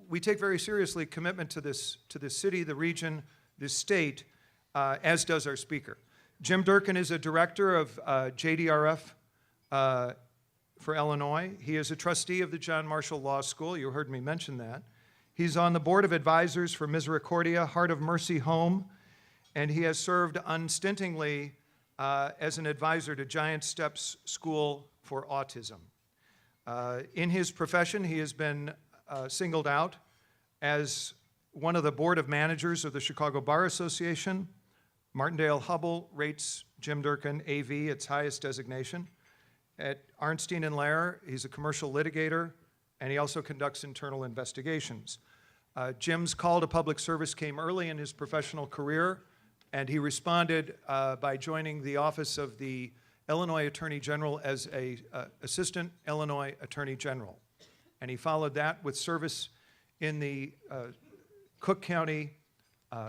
we take very seriously commitment to this city, the region, this state, as does our speaker. Jim Durkin is a director of JDRF for Illinois. He is a trustee of the John Marshall Law School. You heard me mention that. He's on the board of advisors for Misericordia, Heart of Mercy Home, and he has served unstintingly as an advisor to Giant Steps School for Autism. In his profession, he has been singled out as one of the board of managers of the Chicago Bar Association. Martindale Hubbell rates Jim Durkin AV, its highest designation. At Arnstein and Lair, he's a commercial litigator, and he also conducts internal investigations. Jim's call to public service came early in his professional career, and he responded by joining the office of the Illinois Attorney General as a Assistant Illinois Attorney General. And he followed that with service in the Cook County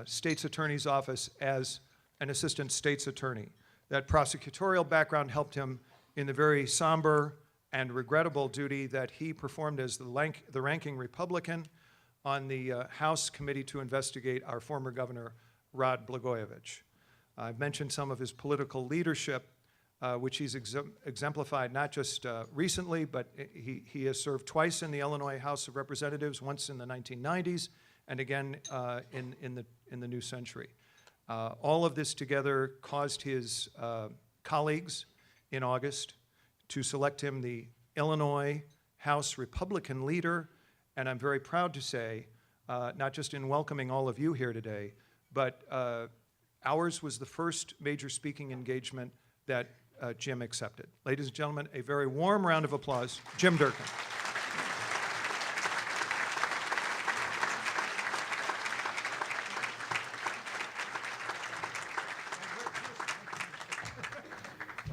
State's Attorney's Office as an Assistant State's Attorney. That prosecutorial background helped him in the very somber and regrettable duty that he performed as the ranking Republican on the House Committee to investigate our former governor, Rod Blagojevich. I've mentioned some of his political leadership, which he's exemplified not just recently, but he has served twice in the Illinois House of Representatives, once in the 1990s, and again in the new century. All of this together caused his colleagues in August to select him the Illinois House Republican leader, and I'm very proud to say, not just in welcoming all of you here today, but ours was the first major speaking engagement that Jim accepted. Ladies and gentlemen, a very warm round of applause, Jim Durkin.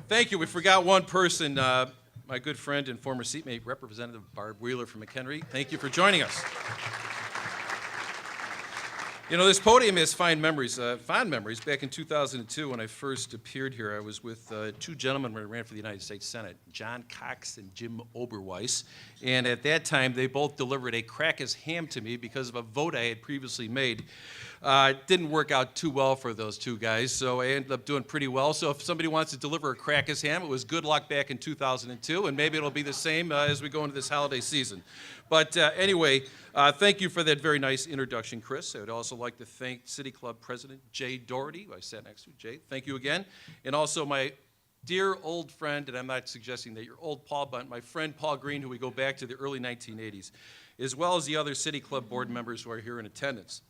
Thank you. We forgot one person, my good friend and former seatmate, Representative Barb Wheeler from McHenry. Thank you for joining us. You know, this podium has fond memories. Back in 2002, when I first appeared here, I was with two gentlemen when I ran for the United States Senate, John Cox and Jim Oberweis. And at that time, they both delivered a Crackers ham to me because of a vote I had previously made. It didn't work out too well for those two guys, so I ended up doing pretty well. So if somebody wants to deliver a Crackers ham, it was good luck back in 2002, and maybe it'll be the same as we go into this holiday season. But anyway, thank you for that very nice introduction, Chris. I would also like to thank City Club President Jay Doherty, who I sat next to. Jay, thank you again. And also my dear old friend, and I'm not suggesting that you're old Paul Bunt, my friend Paul Green, who we go back to the early 1980s, as well as the other City Club board members who are here in attendance.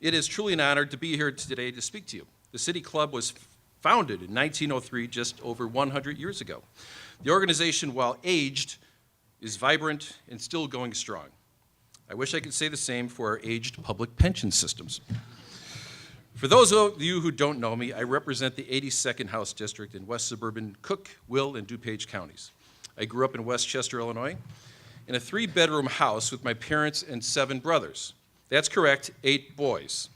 It is truly an honor to be here today to speak to you. The City Club was founded in 1903, just over 100 years ago. The organization, while aged, is vibrant and still going strong. I wish I could say the same for our aged public pension systems. For those of you who don't know me, I represent the 82nd House District in west suburban Cook, Will, and DuPage counties. I grew up in Westchester, Illinois, in a 3-bedroom house with my parents and 7 brothers. That's correct, 8 boys.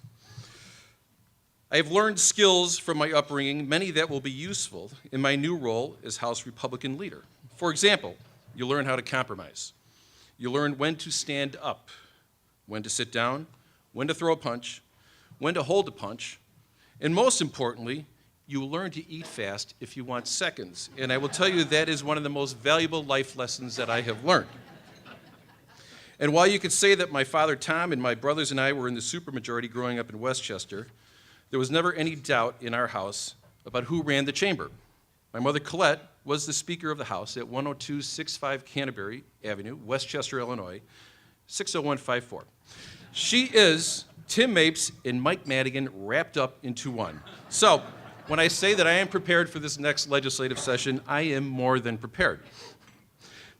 I have learned skills from my upbringing, many that will be useful in my new role as House Republican leader. For example, you learn how to compromise. You learn when to stand up, when to sit down, when to throw a punch, when to hold a punch, and most importantly, you learn to eat fast if you want seconds. And I will tell you that is one of the most valuable life lessons that I have learned. And while you could say that my father Tom and my brothers and I were in the supermajority growing up in Westchester, there was never any doubt in our house about who ran the chamber. My mother Colette was the Speaker of the House at 10265 Canterbury Avenue, Westchester, Illinois, 60154. She is Tim Mapes and Mike Madigan wrapped up into one. So when I say that I am prepared for this next legislative session, I am more than prepared.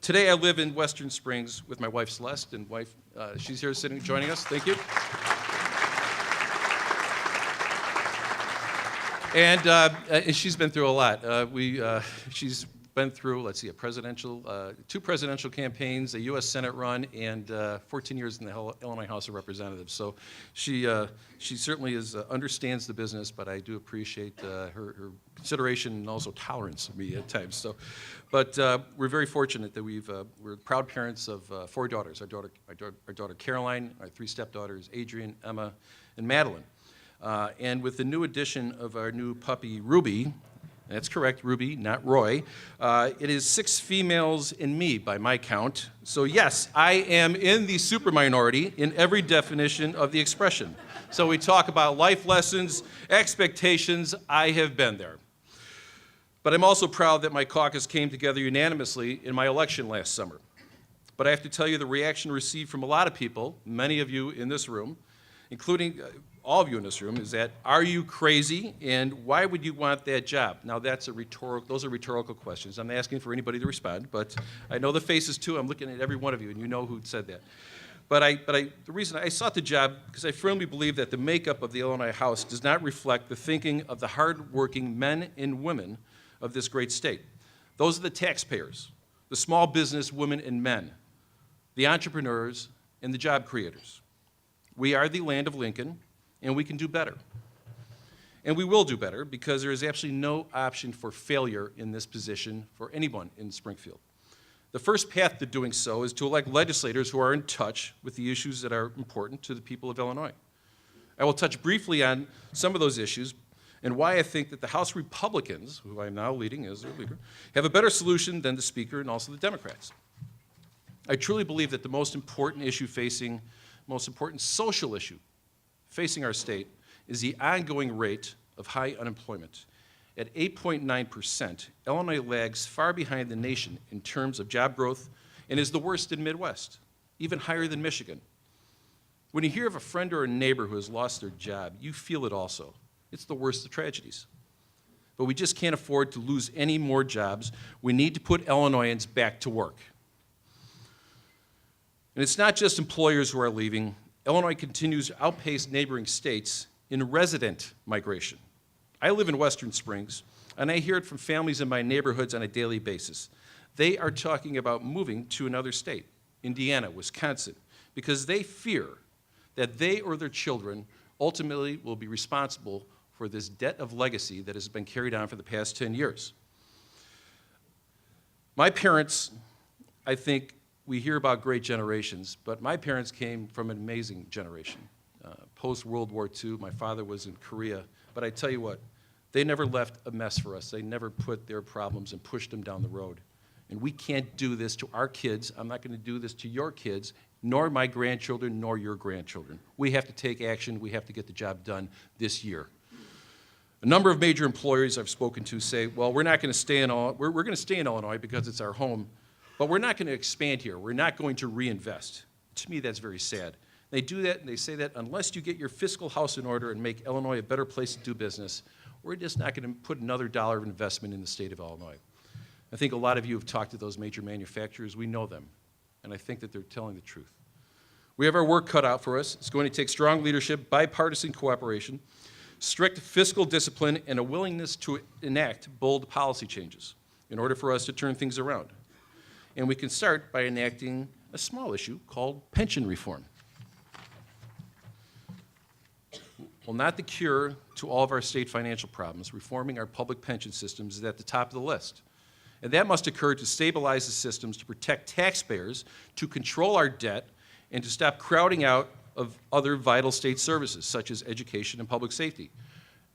Today I live in Western Springs with my wife Celeste, and she's here sitting, joining us. Thank you. And she's been through a lot. She's been through, let's see, two presidential campaigns, a U.S. Senate run, and 14 years in the Illinois House of Representatives. So she certainly understands the business, but I do appreciate her consideration and also tolerance of me at times. So, but we're very fortunate that we're proud parents of 4 daughters. Our daughter Caroline, our 3 stepdaughters, Adrian, Emma, and Madeline. And with the new addition of our new puppy, Ruby, that's correct, Ruby, not Roy, it is 6 females and me by my count. So yes, I am in the super minority in every definition of the expression. So we talk about life lessons, expectations, I have been there. But I'm also proud that my caucus came together unanimously in my election last summer. But I have to tell you the reaction received from a lot of people, many of you in this room, including all of you in this room, is that, are you crazy, and why would you want that job? Now those are rhetorical questions. I'm asking for anybody to respond, but I know the faces too. I'm looking at every one of you, and you know who said that. But the reason I sought the job, because I firmly believe that the makeup of the Illinois House does not reflect the thinking of the hardworking men and women of this great state. Those are the taxpayers, the small business women and men, the entrepreneurs, and the job creators. We are the land of Lincoln, and we can do better. And we will do better because there is absolutely no option for failure in this position for anyone in Springfield. The first path to doing so is to elect legislators who are in touch with the issues that are important to the people of Illinois. I will touch briefly on some of those issues and why I think that the House Republicans, who I am now leading as their leader, have a better solution than the Speaker and also the Democrats. I truly believe that the most important social issue facing our state is the ongoing rate of high unemployment. At 8.9%, Illinois lags far behind the nation in terms of job growth and is the worst in Midwest, even higher than Michigan. When you hear of a friend or a neighbor who has lost their job, you feel it also. It's the worst of tragedies. But we just can't afford to lose any more jobs. We need to put Illinoisans back to work. And it's not just employers who are leaving. Illinois continues to outpace neighboring states in resident migration. I live in Western Springs, and I hear it from families in my neighborhoods on a daily basis. They are talking about moving to another state, Indiana, Wisconsin, because they fear that they or their children ultimately will be responsible for this debt of legacy that has been carried on for the past 10 years. My parents, I think, we hear about great generations, but my parents came from an amazing generation. Post-World War II, my father was in Korea, but I tell you what, they never left a mess for us. They never put their problems and pushed them down the road. And we can't do this to our kids. I'm not going to do this to your kids, nor my grandchildren, nor your grandchildren. We have to take action. We have to get the job done this year. A number of major employers I've spoken to say, well, we're not going to stay in Illinois. We're going to stay in Illinois because it's our home, but we're not going to expand here. We're not going to reinvest. To me, that's very sad. They do that, and they say that unless you get your fiscal house in order and make Illinois a better place to do business, we're just not going to put another dollar of investment in the state of Illinois. I think a lot of you have talked to those major manufacturers. We know them, and I think that they're telling the truth. We have our work cut out for us. It's going to take strong leadership, bipartisan cooperation, strict fiscal discipline, and a willingness to enact bold policy changes in order for us to turn things around. And we can start by enacting a small issue called pension reform. Well, not the cure to all of our state financial problems. Reforming our public pension systems is at the top of the list. And that must occur to stabilize the systems, to protect taxpayers, to control our debt, and to stop crowding out of other vital state services, such as education and public safety.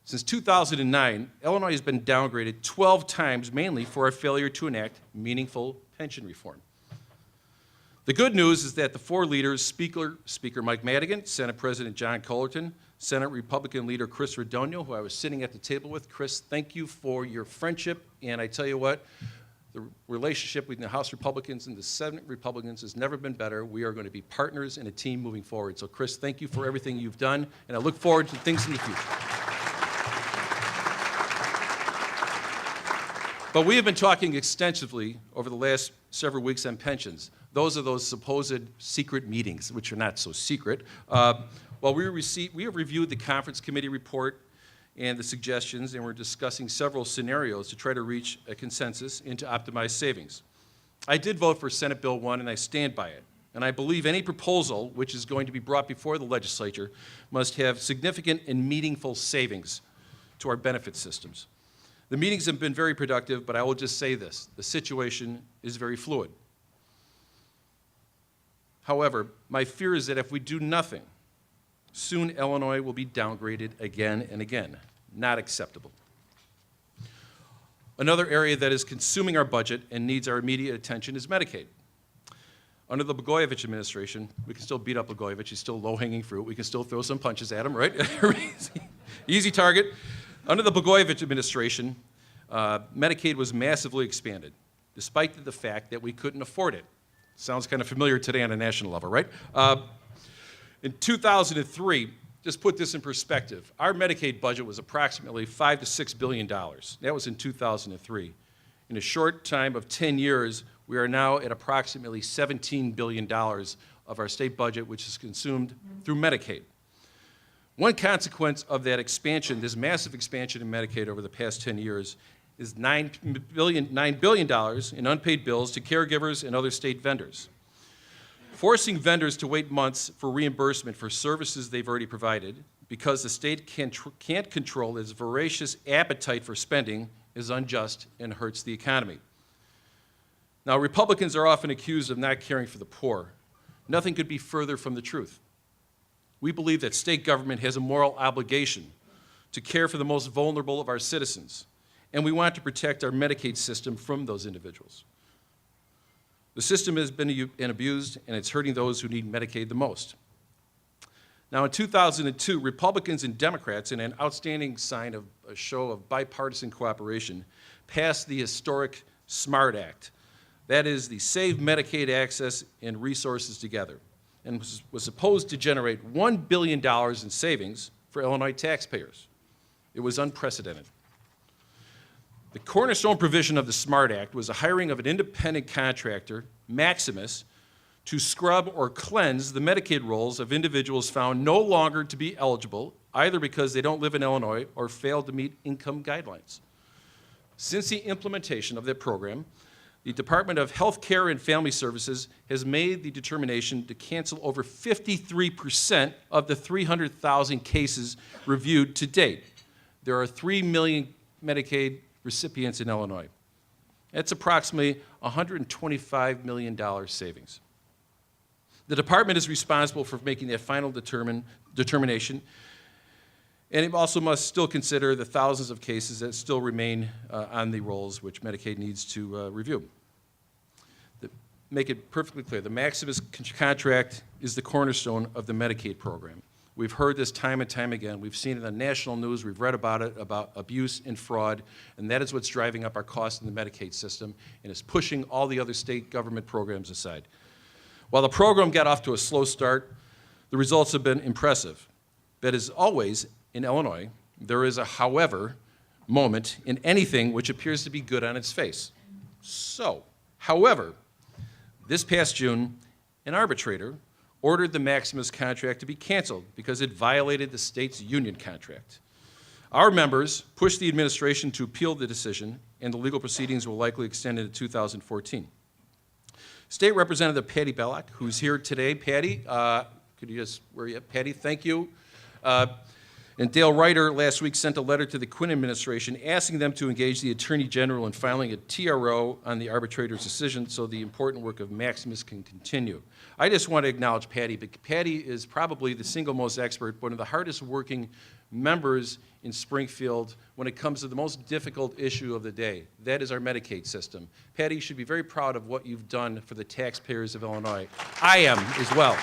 Since 2009, Illinois has been downgraded 12 times, mainly for our failure to enact meaningful pension reform. The good news is that the 4 leaders, Speaker Mike Madigan, Senate President John Cullerton, Senate Republican leader Chris Radogno, who I was sitting at the table with. Chris, thank you for your friendship, and I tell you what, the relationship between the House Republicans and the Senate Republicans has never been better. We are going to be partners in a team moving forward. So Chris, thank you for everything you've done, and I look forward to things in the future. But we have been talking extensively over the last several weeks on pensions. Those are those supposed secret meetings, which are not so secret. Well, we have reviewed the conference committee report, and the suggestions, and we're discussing several scenarios to try to reach a consensus and to optimize savings. I did vote for Senate Bill 1, and I stand by it. And I believe any proposal which is going to be brought before the legislature must have significant and meaningful savings to our benefit systems. The meetings have been very productive, but I will just say this: the situation is very fluid. However, my fear is that if we do nothing, soon Illinois will be downgraded again and again. Not acceptable. Another area that is consuming our budget and needs our immediate attention is Medicaid. Under the Blagojevich administration, we can still beat up Blagojevich. He's still low-hanging fruit. We can still throw some punches at him, right? Easy target. Under the Blagojevich administration, Medicaid was massively expanded, despite the fact that we couldn't afford it. Sounds kind of familiar today on a national level, right? In 2003, just put this in perspective, our Medicaid budget was approximately $5 to $6 billion. That was in 2003. In a short time of 10 years, we are now at approximately $17 billion of our state budget, which is consumed through Medicaid. One consequence of that expansion, this massive expansion in Medicaid over the past 10 years, is $9 billion in unpaid bills to caregivers and other state vendors. Forcing vendors to wait months for reimbursement for services they've already provided because the state can't control its voracious appetite for spending is unjust and hurts the economy. Now, Republicans are often accused of not caring for the poor. Nothing could be further from the truth. We believe that state government has a moral obligation to care for the most vulnerable of our citizens, and we want to protect our Medicaid system from those individuals. The system has been abused, and it's hurting those who need Medicaid the most. Now, in 2002, Republicans and Democrats, in an outstanding sign of a show of bipartisan cooperation, passed the historic SMART Act. That is the Save Medicaid Access and Resources Together, and was supposed to generate $1 billion in savings for Illinois taxpayers. It was unprecedented. The cornerstone provision of the SMART Act was the hiring of an independent contractor, Maximus, to scrub or cleanse the Medicaid rolls of individuals found no longer to be eligible, either because they don't live in Illinois or failed to meet income guidelines. Since the implementation of that program, the Department of Health Care and Family Services has made the determination to cancel over 53% of the 300,000 cases reviewed to date. There are 3 million Medicaid recipients in Illinois. That's approximately $125 million savings. The department is responsible for making that final determination, and it also must still consider the thousands of cases that still remain on the rolls, which Medicaid needs to review. Make it perfectly clear, the Maximus contract is the cornerstone of the Medicaid program. We've heard this time and time again. We've seen it on national news. We've read about it, about abuse and fraud, and that is what's driving up our costs in the Medicaid system and is pushing all the other state government programs aside. While the program got off to a slow start, the results have been impressive. That is always, in Illinois, there is a however moment in anything which appears to be good on its face. So, however, this past June, an arbitrator ordered the Maximus contract to be canceled because it violated the state's union contract. Our members pushed the administration to appeal the decision, and the legal proceedings will likely extend into 2014. State Representative Patty Bellock, who's here today. Patty, could you just, where are you at? Patty, thank you. And Dale Ryder last week sent a letter to the Quinn administration asking them to engage the Attorney General in filing a TRO on the arbitrator's decision so the important work of Maximus can continue. I just want to acknowledge Patty. Patty is probably the single most expert, one of the hardest working members in Springfield when it comes to the most difficult issue of the day. That is our Medicaid system. Patty, you should be very proud of what you've done for the taxpayers of Illinois. I am as well.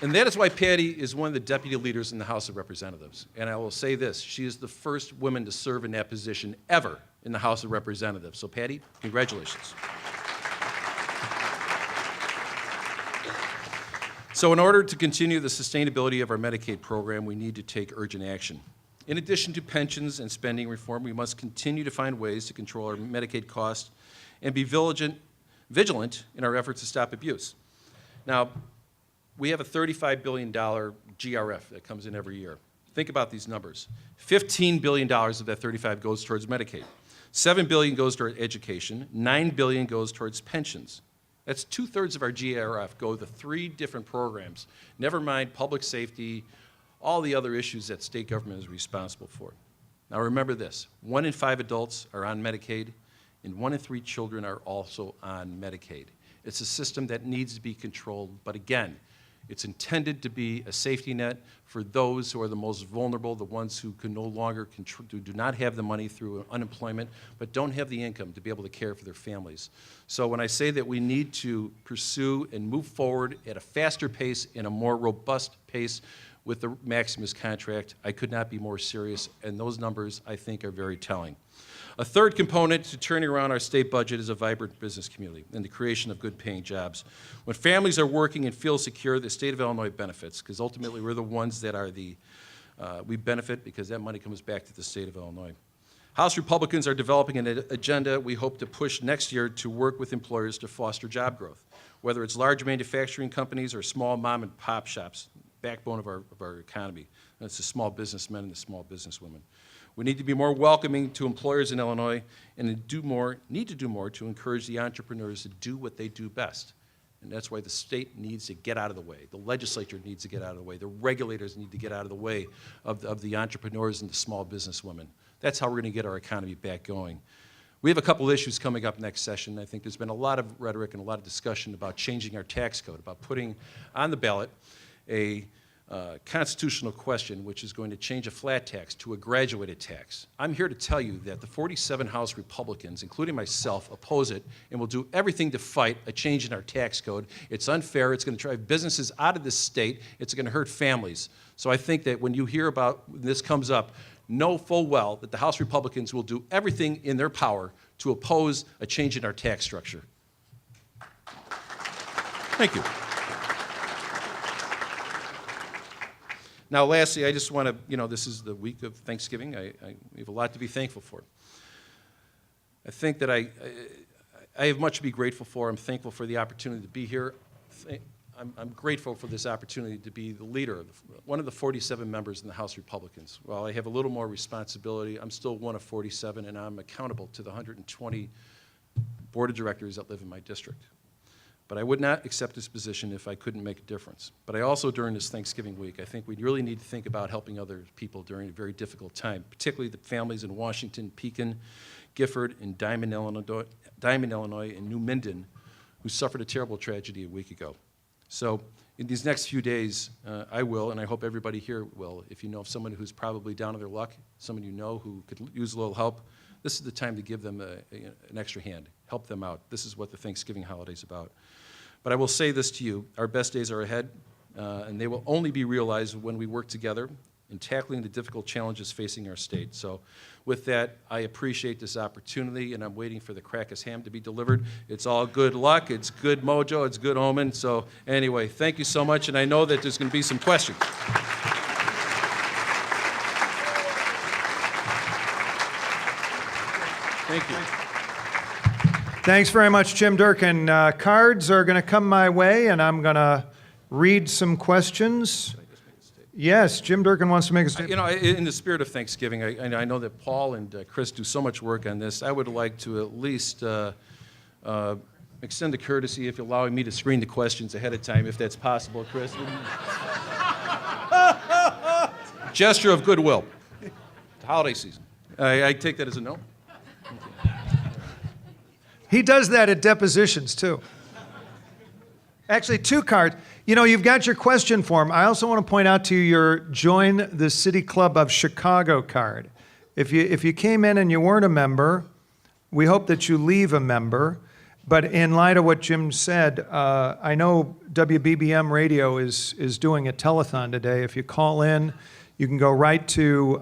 And that is why Patty is one of the deputy leaders in the House of Representatives. And I will say this, she is the first woman to serve in that position ever in the House of Representatives. So Patty, congratulations. So in order to continue the sustainability of our Medicaid program, we need to take urgent action. In addition to pensions and spending reform, we must continue to find ways to control our Medicaid costs and be vigilant in our efforts to stop abuse. Now, we have a $35 billion GRF that comes in every year. Think about these numbers. $15 billion of that 35 goes towards Medicaid. $7 billion goes toward education. $9 billion goes towards pensions. That's 2/3 of our GRF go to 3 different programs. Never mind public safety, all the other issues that state government is responsible for. Now remember this, 1 in 5 adults are on Medicaid, and 1 in 3 children are also on Medicaid. It's a system that needs to be controlled, but again, it's intended to be a safety net for those who are the most vulnerable, the ones who can no longer do not have the money through unemployment, but don't have the income to be able to care for their families. So when I say that we need to pursue and move forward at a faster pace and a more robust pace with the Maximus contract, I could not be more serious, and those numbers, I think, are very telling. A third component to turning around our state budget is a vibrant business community and the creation of good-paying jobs. When families are working and feel secure, the state of Illinois benefits, because ultimately we're the ones that are we benefit because that money comes back to the state of Illinois. House Republicans are developing an agenda we hope to push next year to work with employers to foster job growth, whether it's large manufacturing companies or small mom-and-pop shops, backbone of our economy. That's the small businessmen and the small businesswomen. We need to be more welcoming to employers in Illinois and need to do more to encourage the entrepreneurs to do what they do best. And that's why the state needs to get out of the way. The legislature needs to get out of the way. The regulators need to get out of the way of the entrepreneurs and the small businesswomen. That's how we're going to get our economy back going. We have a couple issues coming up next session. I think there's been a lot of rhetoric and a lot of discussion about changing our tax code, about putting on the ballot a constitutional question which is going to change a flat tax to a graduated tax. I'm here to tell you that the 47 House Republicans, including myself, oppose it and will do everything to fight a change in our tax code. It's unfair. It's going to drive businesses out of this state. It's going to hurt families. So I think that when you hear about this comes up, know full well that the House Republicans will do everything in their power to oppose a change in our tax structure. Thank you. Now, lastly, I just want to, this is the week of Thanksgiving. We have a lot to be thankful for. I think that I have much to be grateful for. I'm thankful for the opportunity to be here. I'm grateful for this opportunity to be the leader, one of the 47 members in the House Republicans. While I have a little more responsibility, I'm still one of 47, and I'm accountable to the 120 board of directors that live in my district. But I would not accept this position if I couldn't make a difference. But I also, during this Thanksgiving week, I think we really need to think about helping other people during a very difficult time, particularly the families in Washington, Pekin, Gifford, and Diamond, Illinois, and New Minden, who suffered a terrible tragedy a week ago. So in these next few days, I will, and I hope everybody here will, if you know of someone who's probably down on their luck, someone you know who could use a little help, this is the time to give them an extra hand, help them out. This is what the Thanksgiving holiday is about. But I will say this to you, our best days are ahead, and they will only be realized when we work together in tackling the difficult challenges facing our state. So with that, I appreciate this opportunity, and I'm waiting for the crackers ham to be delivered. It's all good luck, it's good mojo, it's good omen. So anyway, thank you so much, and I know that there's going to be some questions. Thank you. Thanks very much, Jim Durkin. Cards are going to come my way, and I'm going to read some questions. Yes, Jim Durkin wants to make a statement. In the spirit of Thanksgiving, I know that Paul and Chris do so much work on this. I would like to at least extend the courtesy if you're allowing me to screen the questions ahead of time, if that's possible, Chris. Gesture of goodwill. It's holiday season. I take that as a no. He does that at depositions, too. Actually, 2 cards. You've got your question form. I also want to point out to you your Join the City Club of Chicago card. If you came in and you weren't a member, we hope that you leave a member. But in light of what Jim said, I know WBBM Radio is doing a telethon today. If you call in, you can go right to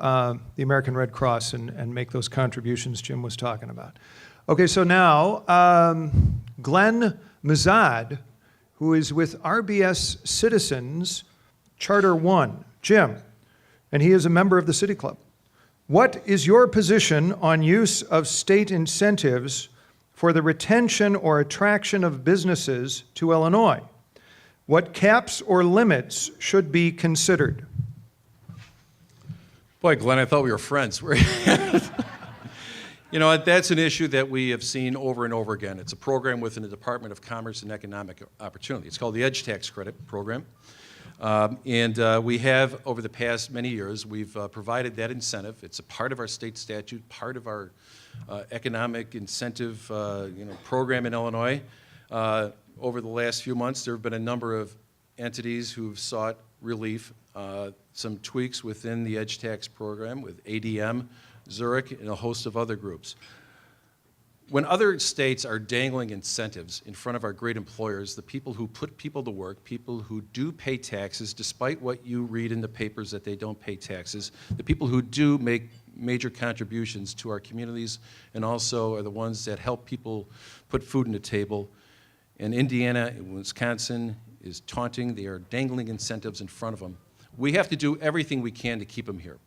the American Red Cross and make those contributions Jim was talking about. Okay, so now, Glenn Mazad, who is with RBS Citizens Charter 1. Jim, and he is a member of the City Club. What is your position on use of state incentives for the retention or attraction of businesses to Illinois? What caps or limits should be considered? Boy, Glenn, I thought we were friends. You know, that's an issue that we have seen over and over again. It's a program within the Department of Commerce and Economic Opportunity. It's called the Edge Tax Credit Program. We have, over the past many years, we've provided that incentive. It's a part of our state statute, part of our economic incentive program in Illinois. Over the last few months, there have been a number of entities who've sought relief, some tweaks within the Edge Tax program with ADM, Zurich, and a host of other groups. When other states are dangling incentives in front of our great employers, the people who put people to work, people who do pay taxes, despite what you read in the papers that they don't pay taxes, the people who do make major contributions to our communities and also are the ones that help people put food on the table. And Indiana and Wisconsin is taunting. They are dangling incentives in front of them. We have to do everything we can to keep them here.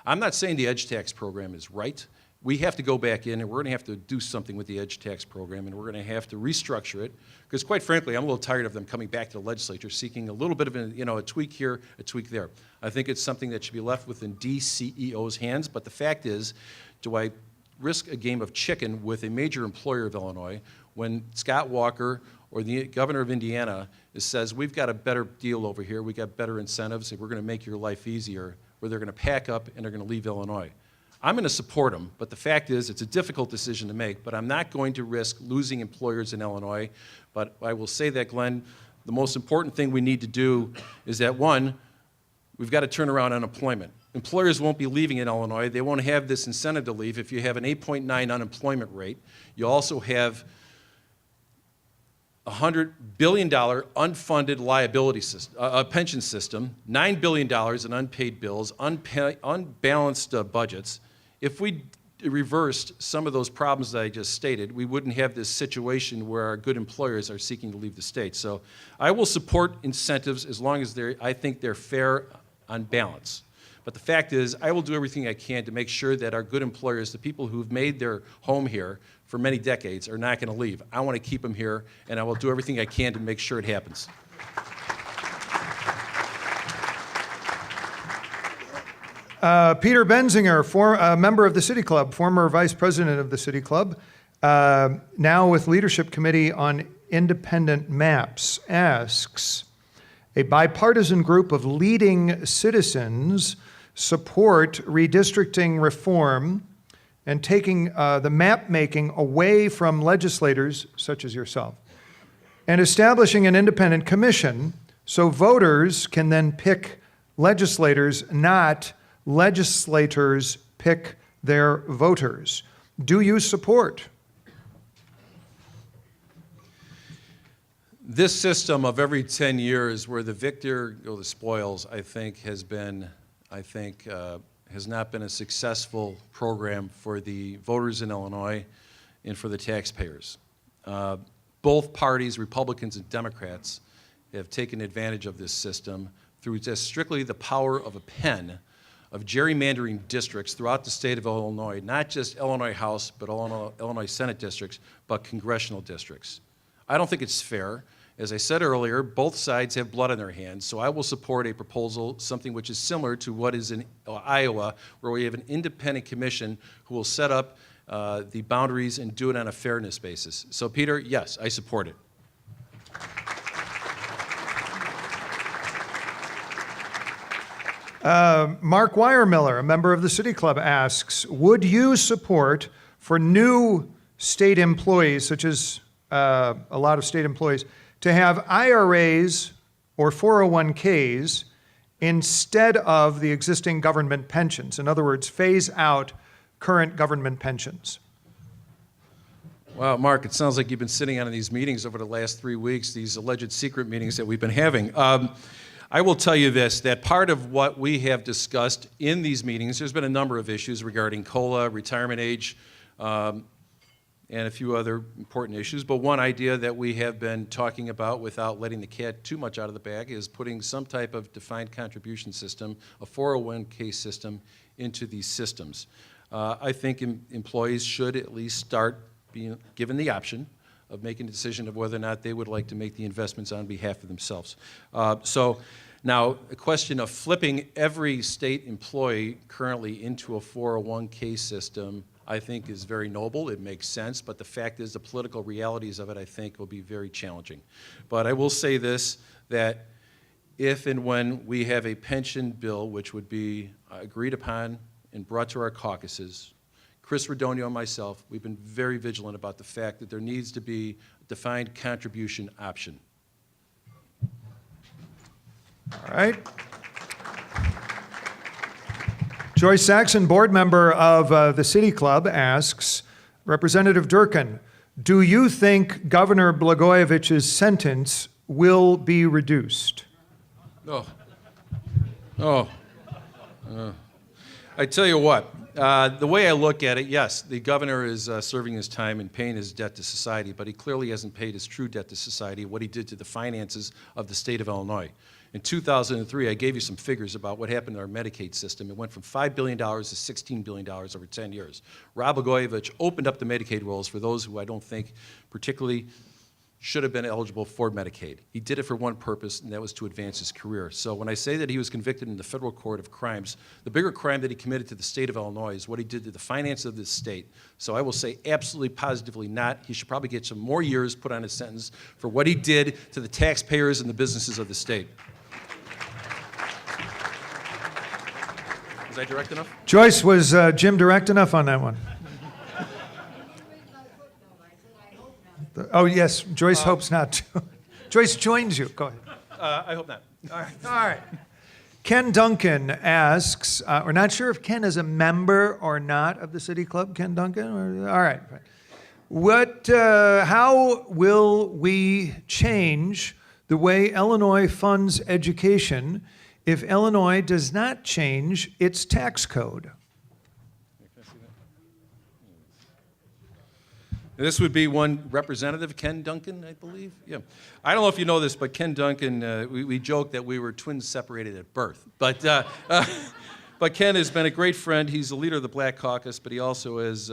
I'm not saying the Edge Tax program is right. We have to go back in, and we're going to have to do something with the Edge Tax program, and we're going to have to restructure it, because quite frankly, I'm a little tired of them coming back to the legislature seeking a little bit of a tweak here, a tweak there. I think it's something that should be left within DCEO's hands, but the fact is, do I risk a game of chicken with a major employer of Illinois when Scott Walker or the governor of Indiana says, we've got a better deal over here, we've got better incentives, and we're going to make your life easier, where they're going to pack up and they're going to leave Illinois. I'm going to support them, but the fact is it's a difficult decision to make, but I'm not going to risk losing employers in Illinois. But I will say that, Glenn, the most important thing we need to do is that, one, we've got to turn around unemployment. Employers won't be leaving in Illinois. They won't have this incentive to leave if you have an 8.9 unemployment rate. You also have a $100 billion unfunded liability system, pension system, $9 billion in unpaid bills, unbalanced budgets. If we reversed some of those problems that I just stated, we wouldn't have this situation where our good employers are seeking to leave the state. So I will support incentives as long as I think they're fair on balance. But the fact is, I will do everything I can to make sure that our good employers, the people who've made their home here for many decades, are not going to leave. I want to keep them here, and I will do everything I can to make sure it happens. Peter Benzinger, member of the City Club, former vice president of the City Club, now with Leadership Committee on Independent Maps, asks, a bipartisan group of leading citizens support redistricting reform and taking the map making away from legislators such as yourself, and establishing an independent commission so voters can then pick legislators, not legislators pick their voters. Do you support? This system of every 10 years where the victor go the spoils, I think, has not been a successful program for the voters in Illinois and for the taxpayers. Both parties, Republicans and Democrats, have taken advantage of this system through just strictly the power of a pen of gerrymandering districts throughout the state of Illinois, not just Illinois House, but Illinois Senate districts, but congressional districts. I don't think it's fair. As I said earlier, both sides have blood on their hands, so I will support a proposal, something which is similar to what is in Iowa, where we have an independent commission who will set up the boundaries and do it on a fairness basis. So, Peter, yes, I support it. Mark Weiermiller, a member of the City Club, asks, would you support for new state employees, such as a lot of state employees, to have IRAs or 401ks instead of the existing government pensions? In other words, phase out current government pensions. Wow, Mark, it sounds like you've been sitting on these meetings over the last 3 weeks, these alleged secret meetings that we've been having. I will tell you this, that part of what we have discussed in these meetings, there's been a number of issues regarding COLA, retirement age, and a few other important issues. But one idea that we have been talking about without letting the cat too much out of the bag is putting some type of defined contribution system, a 401k system, into these systems. I think employees should at least start being given the option of making a decision of whether or not they would like to make the investments on behalf of themselves. So now, a question of flipping every state employee currently into a 401k system, I think is very noble. It makes sense, but the fact is the political realities of it, I think, will be very challenging. But I will say this, that if and when we have a pension bill, which would be agreed upon and brought to our caucuses, Chris Radonio and myself, we've been very vigilant about the fact that there needs to be a defined contribution option. All right. Joyce Saxon, board member of the City Club, asks, Representative Durkin, do you think Governor Blagojevich's sentence will be reduced? I tell you what, the way I look at it, yes, the governor is serving his time and paying his debt to society, but he clearly hasn't paid his true debt to society, what he did to the finances of the state of Illinois. In 2003, I gave you some figures about what happened to our Medicaid system. It went from $5 billion to $16 billion over 10 years. Rob Blagojevich opened up the Medicaid rolls for those who I don't think particularly should have been eligible for Medicaid. He did it for one purpose, and that was to advance his career. So when I say that he was convicted in the federal court of crimes, the bigger crime that he committed to the state of Illinois is what he did to the finances of this state. So I will say absolutely positively not. He should probably get some more years put on his sentence for what he did to the taxpayers and the businesses of the state. Was I direct enough? Joyce, was Jim direct enough on that one? Oh, yes, Joyce hopes not to. Joyce joins you. Go ahead. I hope not. All right. All right. Ken Duncan asks, we're not sure if Ken is a member or not of the City Club, Ken Duncan? All right. How will we change the way Illinois funds education if Illinois does not change its tax code? This would be one Representative Ken Duncan, I believe. Yeah, I don't know if you know this, but Ken Duncan, we joke that we were twins separated at birth. But Ken has been a great friend. He's the leader of the Black Caucus, but he also has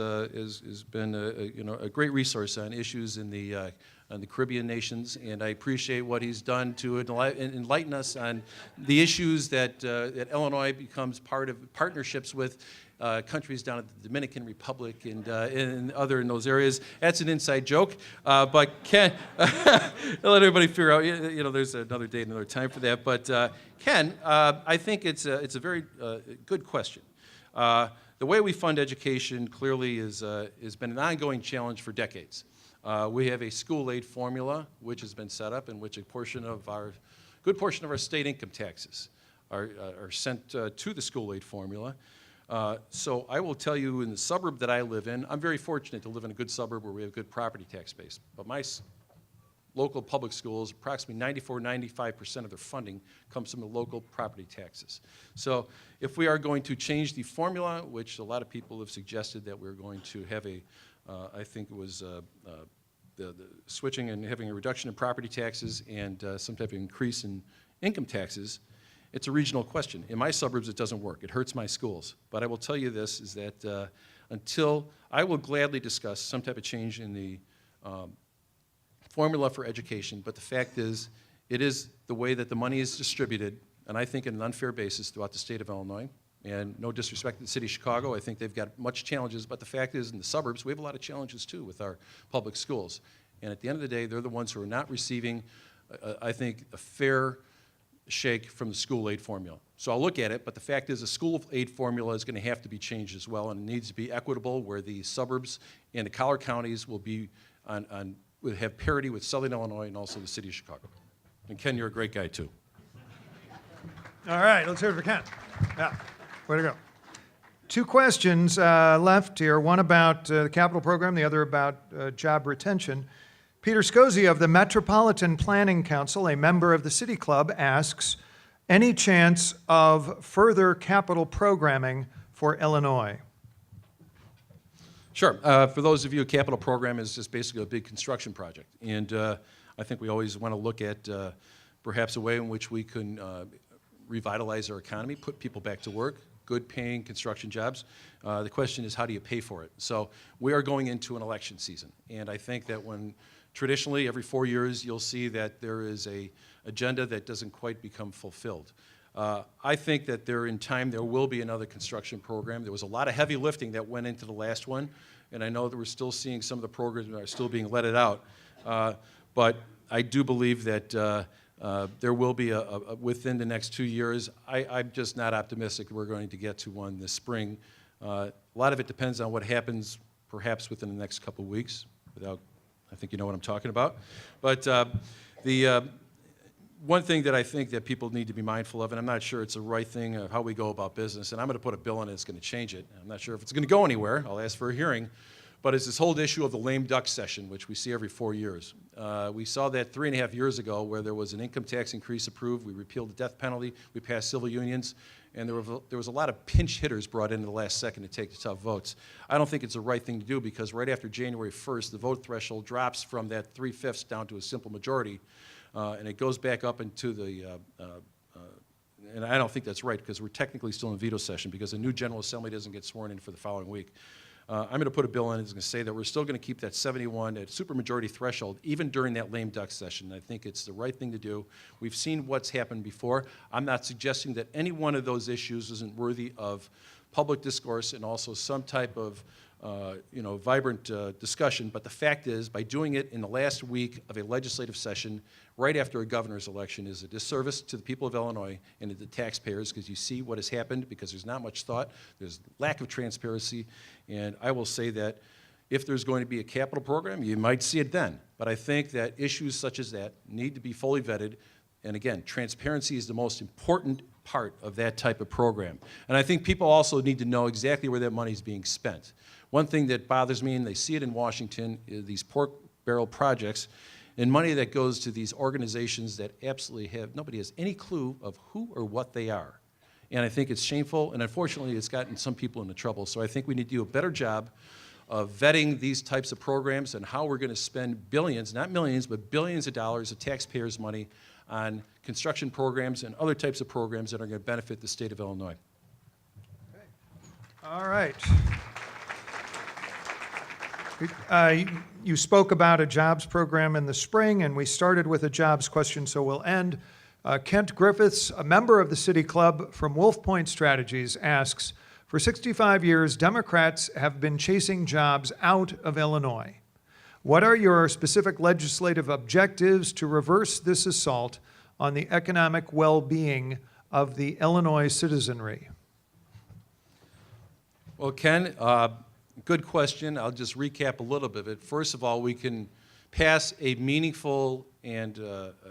been a great resource on issues in the Caribbean nations, and I appreciate what he's done to enlighten us on the issues that Illinois becomes part of partnerships with countries down at the Dominican Republic and other in those areas. That's an inside joke, but Ken, let everybody figure out. There's another day, another time for that. But Ken, I think it's a very good question. The way we fund education clearly has been an ongoing challenge for decades. We have a school aid formula which has been set up in which a good portion of our state income taxes are sent to the school aid formula. So I will tell you, in the suburb that I live in, I'm very fortunate to live in a good suburb where we have a good property tax base. But my local public schools, approximately 95% of their funding comes from the local property taxes. So if we are going to change the formula, which a lot of people have suggested that we're going to have I think it was the switching and having a reduction in property taxes and some type of increase in income taxes, it's a regional question. In my suburbs, it doesn't work. It hurts my schools. But I will tell you this, is that until I will gladly discuss some type of change in the formula for education, but the fact is, it is the way that the money is distributed, and I think on an unfair basis throughout the state of Illinois. And no disrespect to the city of Chicago, I think they've got much challenges, but the fact is in the suburbs, we have a lot of challenges too with our public schools. And at the end of the day, they're the ones who are not receiving, I think, a fair shake from the school aid formula. So I'll look at it, but the fact is the school aid formula is going to have to be changed as well, and it needs to be equitable where the suburbs and the collar counties will be will have parity with Southern Illinois and also the city of Chicago. And Ken, you're a great guy too. All right, let's hear it for Ken. Yeah, way to go. Two questions left here, one about the capital program, the other about job retention. Peter Scozzi of the Metropolitan Planning Council, a member of the City Club, asks, any chance of further capital programming for Illinois? Sure. For those of you, a capital program is just basically a big construction project. And I think we always want to look at perhaps a way in which we can revitalize our economy, put people back to work, good paying construction jobs. The question is, how do you pay for it? So we are going into an election season, and I think that when traditionally every 4 years you'll see that there is a agenda that doesn't quite become fulfilled. I think that in time there will be another construction program. There was a lot of heavy lifting that went into the last one, and I know that we're still seeing some of the programs that are still being letted out. But I do believe that there will be within the next 2 years. I'm just not optimistic we're going to get to one this spring. A lot of it depends on what happens perhaps within the next couple of weeks. I think you know what I'm talking about. But one thing that I think that people need to be mindful of, and I'm not sure it's the right thing of how we go about business, and I'm going to put a bill in that's going to change it. I'm not sure if it's going to go anywhere. I'll ask for a hearing. But it's this whole issue of the lame duck session, which we see every 4 years. We saw that 3.5 years ago where there was an income tax increase approved. We repealed the death penalty. We passed civil unions. And there was a lot of pinch hitters brought in the last second to take the tough votes. I don't think it's the right thing to do because right after January 1st, the vote threshold drops from that 3/5 down to a simple majority. And it goes back up into and I don't think that's right because we're technically still in veto session because a new General Assembly doesn't get sworn in for the following week. I'm going to put a bill in that's going to say that we're still going to keep that 71 at supermajority threshold even during that lame duck session. I think it's the right thing to do. We've seen what's happened before. I'm not suggesting that any one of those issues isn't worthy of public discourse and also some type of vibrant discussion, but the fact is, by doing it in the last week of a legislative session, right after a governor's election, is a disservice to the people of Illinois and to the taxpayers, because you see what has happened, because there's not much thought, there's lack of transparency, and I will say that if there's going to be a capital program, you might see it then, but I think that issues such as that need to be fully vetted, and again, transparency is the most important part of that type of program. And I think people also need to know exactly where that money is being spent. One thing that bothers me, and they see it in Washington, is these pork barrel projects and money that goes to these organizations that absolutely nobody has any clue of who or what they are. And I think it's shameful, and unfortunately it's gotten some people into trouble. So I think we need to do a better job of vetting these types of programs and how we're going to spend billions, not millions, but billions of dollars of taxpayers' money on construction programs and other types of programs that are going to benefit the state of Illinois. Okay. All right. You spoke about a jobs program in the spring, and we started with a jobs question, so we'll end. Kent Griffiths, a member of the City Club from Wolf Point Strategies, asks, for 65 years, Democrats have been chasing jobs out of Illinois. What are your specific legislative objectives to reverse this assault on the economic well-being of the Illinois citizenry? Well, Ken, good question. I'll just recap a little bit of it. First of all, we can pass a meaningful and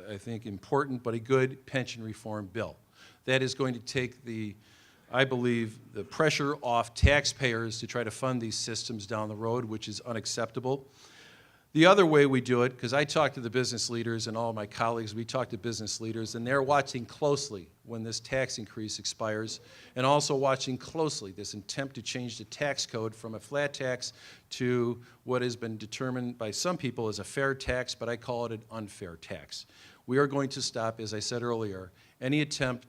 I think important but a good pension reform bill. That is going to take I believe, the pressure off taxpayers to try to fund these systems down the road, which is unacceptable. The other way we do it, because I talk to the business leaders and all of my colleagues, we talk to business leaders, and they're watching closely when this tax increase expires, and also watching closely this attempt to change the tax code from a flat tax to what has been determined by some people as a fair tax, but I call it an unfair tax. We are going to stop, as I said earlier, any attempt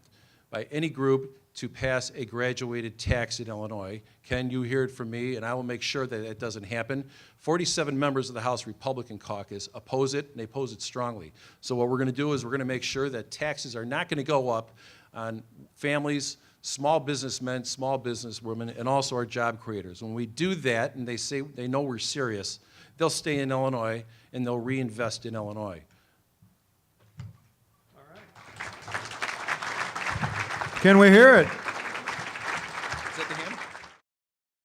by any group to pass a graduated tax in Illinois. Ken, you hear it from me, and I will make sure that it doesn't happen. 47 members of the House Republican caucus oppose it, and they oppose it strongly. So what we're going to do is we're going to make sure that taxes are not going to go up on families, small businessmen, small businesswomen, and also our job creators. When we do that, and they know we're serious, they'll stay in Illinois, and they'll reinvest in Illinois. Can we hear it?